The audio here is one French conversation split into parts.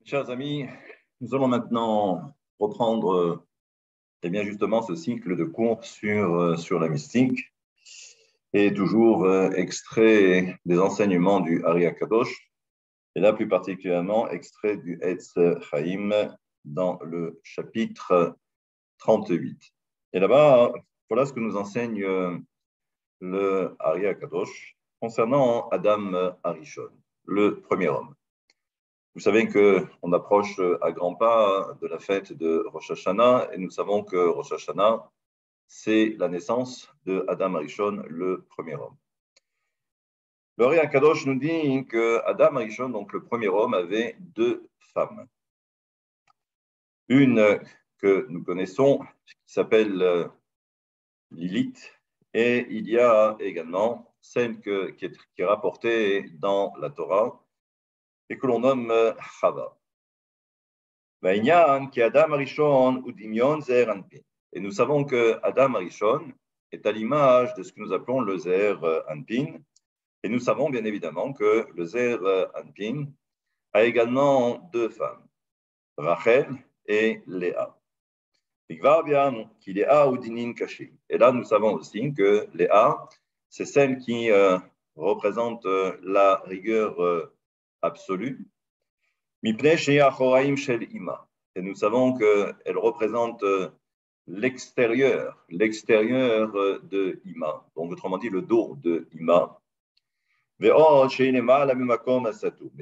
Chers amis, nous allons maintenant reprendre bien justement ce cycle de cours sur la mystique et toujours extrait des enseignements du Ari Akadosh et là plus particulièrement extrait du Etz Chaim dans le chapitre 38. Et là-bas, voilà ce que nous enseigne le Ari Akadosh concernant Adam Arishon, le premier homme. Vous savez qu'on approche à grands pas de la fête de Rosh Hashanah et nous savons que Rosh Hashanah, c'est la naissance de Adam Arishon, le premier homme. Le Ari Akadosh nous dit que Adam Arishon, donc le premier homme, avait deux femmes. Une que nous connaissons, qui s'appelle Lilith, et il y a également celle qui est rapportée dans la Torah et que l'on nomme Chava. Et nous savons que Adam Arishon est à l'image de ce que nous appelons le Zeher Anpin. Et nous savons bien évidemment que le Zeher Anpin a également deux femmes, Rachel et Léa. Et là, nous savons aussi que Léa, c'est celle qui représente la rigueur absolue. Et nous savons qu'elle représente l'extérieur de Ima, donc autrement dit le dos de Ima. Mais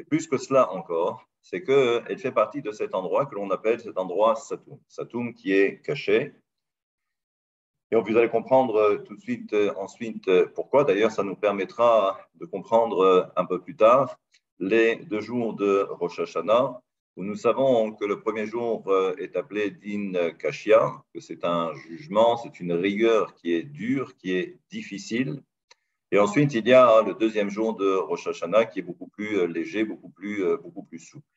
plus que cela encore, c'est qu'elle fait partie de cet endroit que l'on appelle cet endroit Satoum. Satoum qui est caché. Et vous allez comprendre tout de suite ensuite pourquoi. D'ailleurs, ça nous permettra de comprendre un peu plus tard les 2 jours de Rosh Hashanah, où nous savons que le premier jour est appelé Din Kashia, que c'est un jugement, c'est une rigueur qui est dure, qui est difficile. Et ensuite, il y a le deuxième jour de Rosh Hashanah qui est beaucoup plus léger, beaucoup plus souple.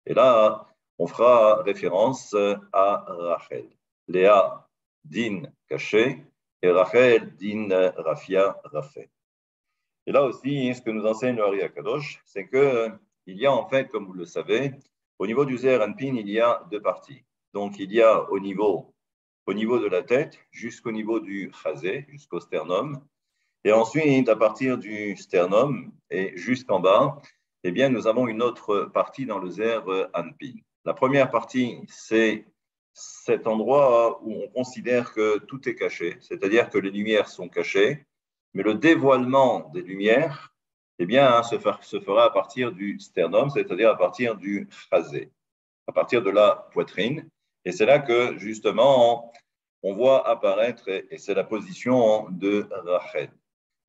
Et là, on fera référence à Rachel. Léa, Din Caché, et Rachel, Din Rafia, Rafé. Et là aussi, ce que nous enseigne le Ari Akadosh, c'est qu'il y a en fait, comme vous le savez, au niveau du Zeher Anpin, il y a 2 parties. Donc, il y a au niveau de la tête, jusqu'au niveau du chazé, jusqu'au sternum. Et ensuite, à partir du sternum et jusqu'en bas, eh bien, nous avons une autre partie dans le Zeher Anpin. La première partie, c'est cet endroit où on considère que tout est caché, c'est-à-dire que les lumières sont cachées, mais le dévoilement des lumières, eh bien, se fera à partir du sternum, c'est-à-dire à partir du chazé, à partir de la poitrine. Et c'est là que, justement, on voit apparaître, et c'est la position de Rachel.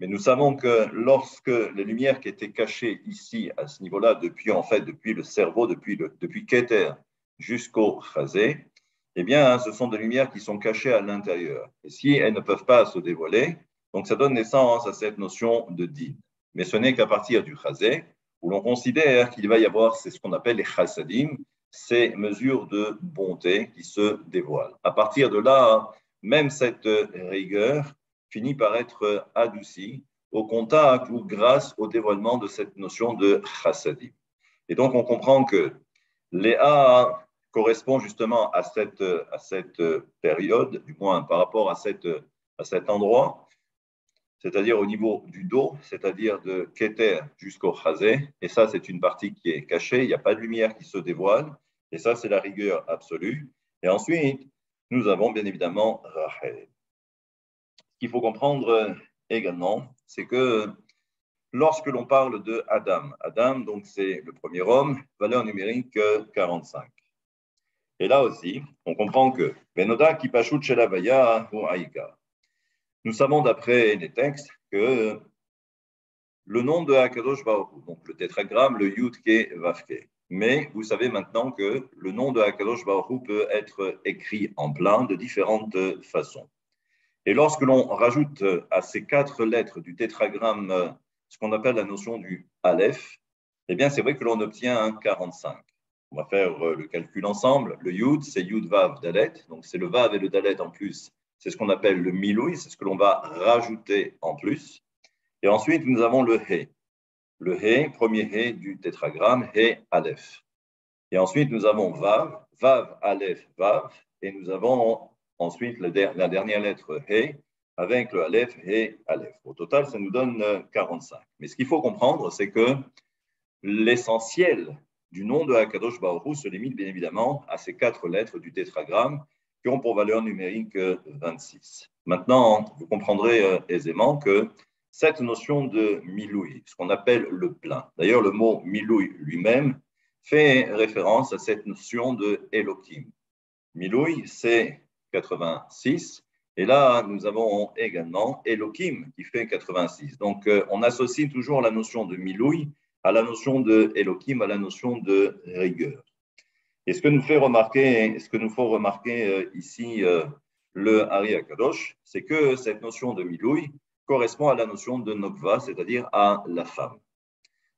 Mais nous savons que lorsque les lumières qui étaient cachées ici, à ce niveau-là, depuis le cerveau, depuis Keter jusqu'au chazé, eh bien, ce sont des lumières qui sont cachées à l'intérieur. Et si elles ne peuvent pas se dévoiler, donc ça donne naissance à cette notion de din. Mais ce n'est qu'à partir du chazé, où l'on considère qu'il va y avoir, c'est ce qu'on appelle les chassadim, ces mesures de bonté qui se dévoilent. À partir de là, même cette rigueur finit par être adoucie au contact ou grâce au dévoilement de cette notion de chassadim. Et donc, on comprend que Léa correspond justement à cette période, du moins par rapport à cet endroit, c'est-à-dire au niveau du dos, c'est-à-dire de Keter jusqu'au chazé. Et ça, c'est une partie qui est cachée, il n'y a pas de lumière qui se dévoile. Et ça, c'est la rigueur absolue. Et ensuite, nous avons bien évidemment Rachel. Ce qu'il faut comprendre également, c'est que lorsque l'on parle de Adam, donc c'est le premier homme, valeur numérique 45. Et là aussi, on comprend que Benoda qui pachut chez la Vaya ou Aïka. Nous savons d'après les textes que le nom de Akadosh Baruch Hu, donc le tétragramme, le Yud-Ke Vav-Ke. Mais vous savez maintenant que le nom de Akadosh Baruch Hu peut être écrit en plein de différentes façons. Et lorsque l'on rajoute à ces 4 lettres du tétragramme ce qu'on appelle la notion du Aleph, eh bien c'est vrai que l'on obtient un 45. On va faire le calcul ensemble. Le Yud, c'est Yud Vav Dalet, donc c'est le Vav et le Dalet en plus. C'est ce qu'on appelle le Miloui, c'est ce que l'on va rajouter en plus. Et ensuite, nous avons le He. Le He, premier He du tétragramme, He Aleph. Et ensuite, nous avons Vav, Vav, Aleph, Vav, et nous avons ensuite la dernière lettre He, avec le Aleph, He, Aleph. Au total, ça nous donne 45. Mais ce qu'il faut comprendre, c'est que l'essentiel du nom de Hakadosh Baruch Hu se limite bien évidemment à ces 4 lettres du tétragramme qui ont pour valeur numérique 26. Maintenant, vous comprendrez aisément que cette notion de miloui, ce qu'on appelle le plein, d'ailleurs le mot miloui lui-même fait référence à cette notion de Elohim. Miloui, c'est 86, et là, nous avons également Elohim qui fait 86. Donc, on associe toujours la notion de miloui à la notion de Elohim, à la notion de rigueur. Et ce que nous faut remarquer ici, le Hari Akadosh, c'est que cette notion de miloui correspond à la notion de Nokva, c'est-à-dire à la femme.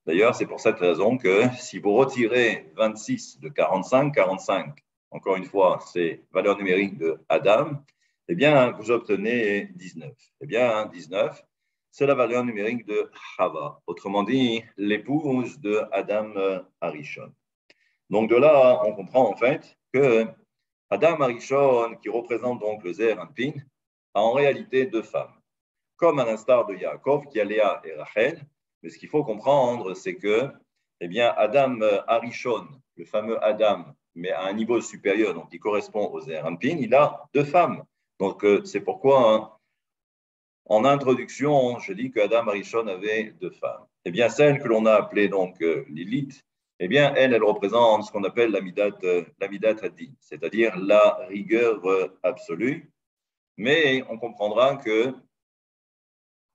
D'ailleurs, c'est pour cette raison que si vous retirez 26 de 45, 45, encore une fois, c'est valeur numérique de Adam, eh bien, vous obtenez 19. Eh bien, 19, c'est la valeur numérique de Chava, autrement dit, l'épouse de Adam Arishon. Donc, de là, on comprend en fait que Adam Arishon, qui représente donc le Zer Anpin, a en réalité 2 femmes, comme à l'instar de Yaakov, qui a Léa et Rachel. Mais ce qu'il faut comprendre, c'est que eh bien, Adam Arishon, le fameux Adam, mais à un niveau supérieur, donc qui correspond au Zer Anpin, il a 2 femmes. Donc, c'est pourquoi, hein, en introduction, je dis que Adam Arishon avait 2 femmes. Eh bien, celle que l'on a appelée donc Lilith, eh bien, elle représente ce qu'on appelle l'amidat Hadin, c'est-à-dire la rigueur absolue. Mais on comprendra que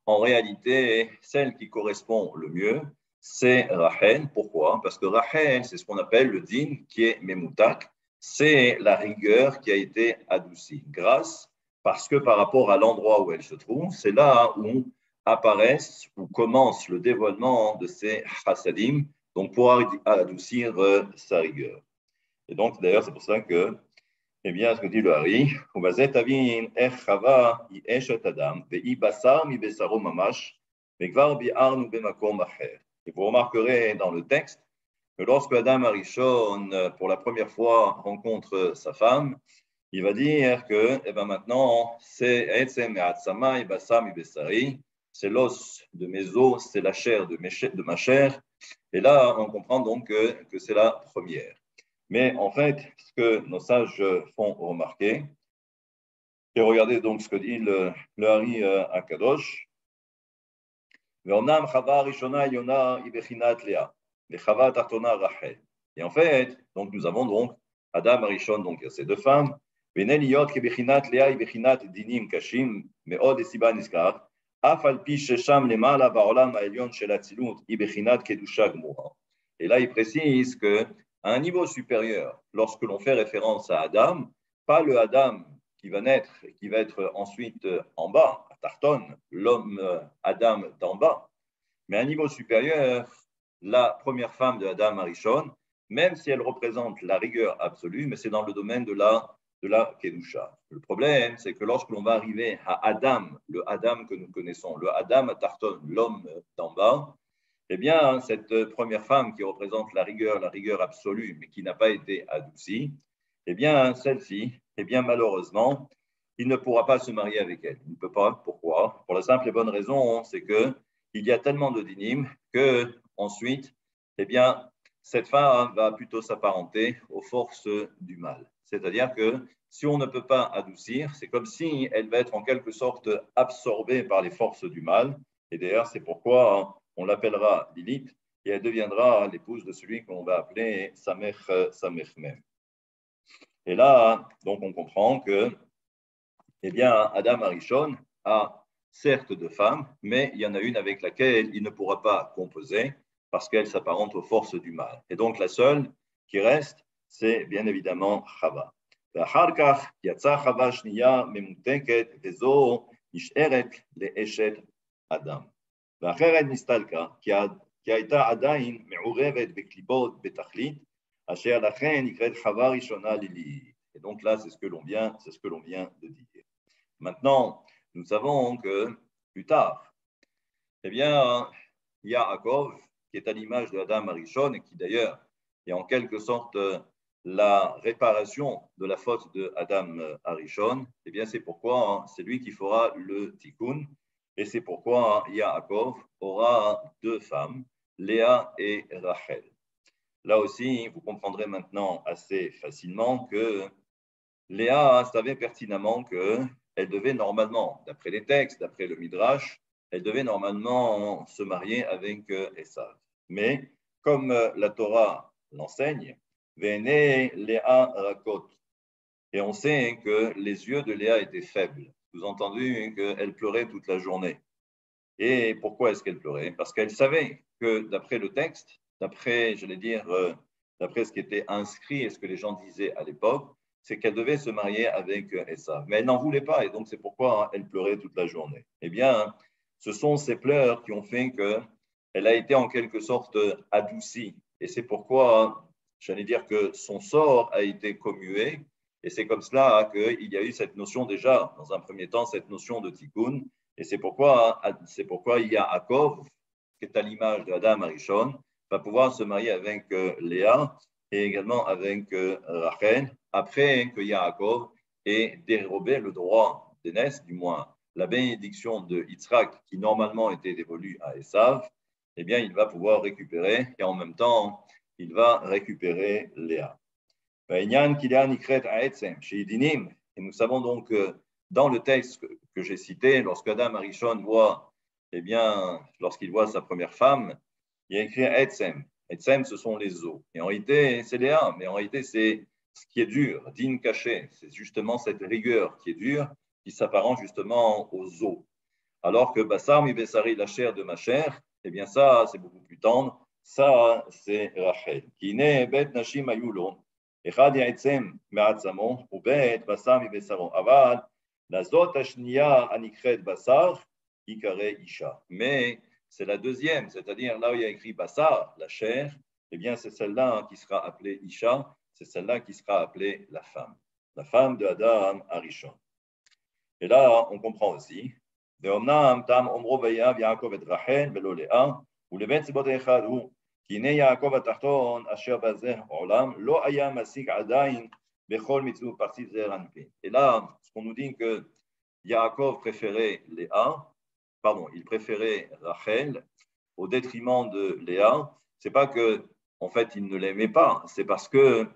en réalité, celle qui correspond le mieux, c'est Rachel. Pourquoi? Parce que Rachel, c'est ce qu'on appelle le din qui est memoutak, c'est la rigueur qui a été adoucie. Parce que par rapport à l'endroit où elle se trouve, c'est là où apparaissent, où commence le dévoilement de ces chassadim, donc pour adoucir sa rigueur. Et donc, d'ailleurs, c'est pour ça que eh bien, ce que dit le Hari, et vous remarquerez dans le texte que lorsque Adam Arishon, pour la première fois, rencontre sa femme, il va dire que eh bien, maintenant, c'est l'os de mes os, c'est la chair de ma chair. Et là, on comprend donc que c'est la première. Mais en fait, ce que nos sages font remarquer, et regardez donc ce que dit le Hari Akadosh, et en fait, donc nous avons donc Adam Arishon, donc il y a ces 2 femmes, et là, il précise que à un niveau supérieur, lorsque l'on fait référence à Adam, pas le Adam qui va naître et qui va être ensuite en bas, à Tarton, l'homme Adam d'en bas, mais à un niveau supérieur, la première femme de Adam Arishon, même si elle représente la rigueur absolue, mais c'est dans le domaine de la Kedusha. Le problème, c'est que lorsque l'on va arriver à Adam, le Adam que nous connaissons, le Adam à Tarton, l'homme d'en bas, eh bien, cette première femme qui représente la rigueur absolue, mais qui n'a pas été adoucie, eh bien, celle-ci, eh bien, malheureusement, il ne pourra pas se marier avec elle. Il ne peut pas. Pourquoi? Pour la simple et bonne raison, c'est que il y a tellement de dynimes que ensuite, eh bien, cette femme va plutôt s'apparenter aux forces du mal. C'est-à-dire que si on ne peut pas adoucir, c'est comme si elle va être en quelque sorte absorbée par les forces du mal. Et d'ailleurs, c'est pourquoi on l'appellera Lilith et elle deviendra l'épouse de celui qu'on va appeler sa mère même. Et là, donc, on comprend que, eh bien, Adam Arishon a certes 2 femmes, mais il y en a une avec laquelle il ne pourra pas composer parce qu'elle s'apparente aux forces du mal. Et donc, la seule qui reste, c'est bien évidemment Chava. ואחר כך יצאה חווה שנייה ממותקת, וזו נשארת לאשת אדם. ואחרת נסתלקה, כי הייתה עדיין מעורבת בקליפות בתכלית, אשר לכן נקראת חווה ראשונה לילית. Et donc là, c'est ce que l'on vient de dire. Maintenant, nous savons que plus tard, eh bien, Yaakov, qui est à l'image de Adam Arishon et qui d'ailleurs et en quelque sorte la réparation de la faute de Adam Arishon, eh bien c'est pourquoi c'est lui qui fera le tikkun, et c'est pourquoi Yaakov aura deux femmes, Léa et Rachel. Là aussi, vous comprendrez maintenant assez facilement que Léa savait pertinemment qu'elle devait normalement, d'après les textes, d'après le Midrash, elle devait normalement se marier avec Esav. Mais comme la Torah l'enseigne, Véné Léa Rakot. Et on sait que les yeux de Léa étaient faibles. Vous entendez qu'elle pleurait toute la journée. Et pourquoi est-ce qu'elle pleurait? Parce qu'elle savait que d'après le texte, d'après, j'allais dire, d'après ce qui était inscrit et ce que les gens disaient à l'époque, c'est qu'elle devait se marier avec Esav. Mais elle n'en voulait pas et donc c'est pourquoi elle pleurait toute la journée. Eh bien, ce sont ces pleurs qui ont fait qu'elle a été en quelque sorte adoucie. Et c'est pourquoi, j'allais dire que son sort a été commué. Et c'est comme cela qu'il y a eu cette notion déjà, dans un premier temps, cette notion de tikkun. Et c'est pourquoi Yaakov, qui est à l'image d'Adam Arishon, va pouvoir se marier avec Léa et également avec Rachel, après que Yaakov ait dérobé le droit d'aînesse, du moins la bénédiction de Yitzhak, qui normalement était dévolue à Esav, eh bien, il va pouvoir récupérer, et en même temps, il va récupérer Léa. Et nous savons donc que dans le texte que j'ai cité, lorsque Adam Arishon voit, eh bien, lorsqu'il voit sa première femme, il y a écrit Etzem. Etzem, ce sont les os. Et en réalité, c'est Léa, mais en réalité, c'est ce qui est dur, din caché. C'est justement cette rigueur qui est dure, qui s'apparente justement aux os. Alors que Bassar mi Bessari, la chair de ma chair, eh bien ça, c'est beaucoup plus tendre. Ça, c'est Rachel. Qui naît Bet Nashim Ayulo. אחד יעצם מעצמו ובית בשר מבשרו, אבל לזאת השנייה הנקראת בשר יקרא אישה. Mais c'est la deuxième, c'est-à-dire là où il y a écrit basar, la chair, eh bien c'est celle-là qui sera appelée Isha, c'est celle-là qui sera appelée la femme de Adam Arishon. Et là, on comprend aussi, ואומנם תם אומרו ויאהב יעקב את רחל ולא לאה, ולבן סיבות האחד הוא כי הנה יעקב התחתון אשר בזה העולם לא היה משיג עדיין בכל מצוות פרסית זעיר אנפין. Et là, ce qu'on nous dit que Yaakov préférait Léa, pardon, il préférait Rachel au détriment de Léa, c'est pas que en fait il ne l'aimait pas, c'est parce que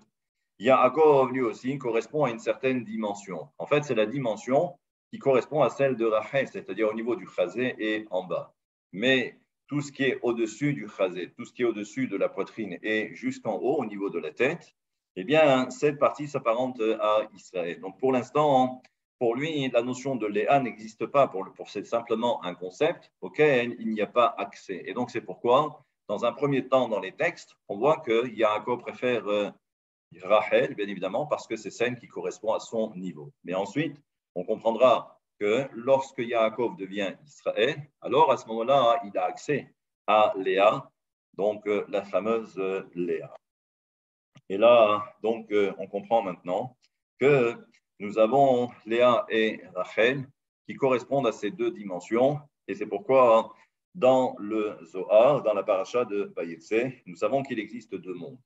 Yaakov lui aussi correspond à une certaine dimension. En fait, c'est la dimension qui correspond à celle de Rachel, c'est-à-dire au niveau du chazé et en bas. Mais tout ce qui est au-dessus du chazé, tout ce qui est au-dessus de la poitrine et jusqu'en haut, au niveau de la tête, eh bien, cette partie s'apparente à Israël. Donc, pour l'instant, pour lui, la notion de Léa n'existe pas. Pour c'est simplement un concept auquel il n'y a pas accès. Et donc, c'est pourquoi, dans un premier temps, dans les textes, on voit que Yaakov préfère Rachel, bien évidemment, parce que c'est celle qui correspond à son niveau. Mais ensuite, on comprendra que lorsque Yaakov devient Israël, alors à ce moment-là, il a accès à Léa, donc la fameuse Léa. Et là, donc, on comprend maintenant que nous avons Léa et Rachel qui correspondent à ces deux dimensions, et c'est pourquoi dans le Zohar, dans la paracha de Vayetse, nous savons qu'il existe deux mondes.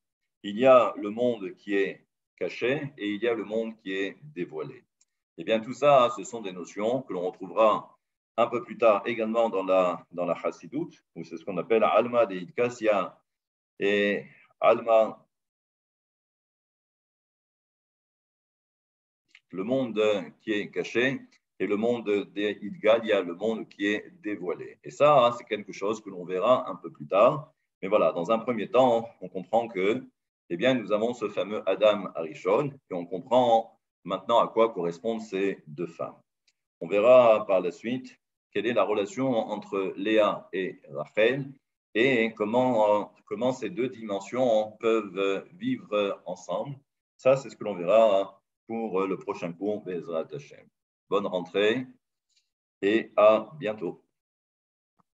Il y a le monde qui est caché et il y a le monde qui est dévoilé. Eh bien, tout ça, ce sont des notions que l'on retrouvera un peu plus tard également dans la Chassidoute, où c'est ce qu'on appelle Alma de Idkassia et Alma, le monde qui est caché, et le monde des Idgalia, le monde qui est dévoilé. Et ça, c'est quelque chose que l'on verra un peu plus tard. Mais voilà, dans un premier temps, on comprend que, eh bien, nous avons ce fameux Adam Arishon, et on comprend maintenant à quoi correspondent ces deux femmes. On verra par la suite quelle est la relation entre Léa et Rachel et comment ces deux dimensions peuvent vivre ensemble. Ça, c'est ce que l'on verra pour le prochain cours, Bezrat Hashem. Bonne rentrée et à bientôt.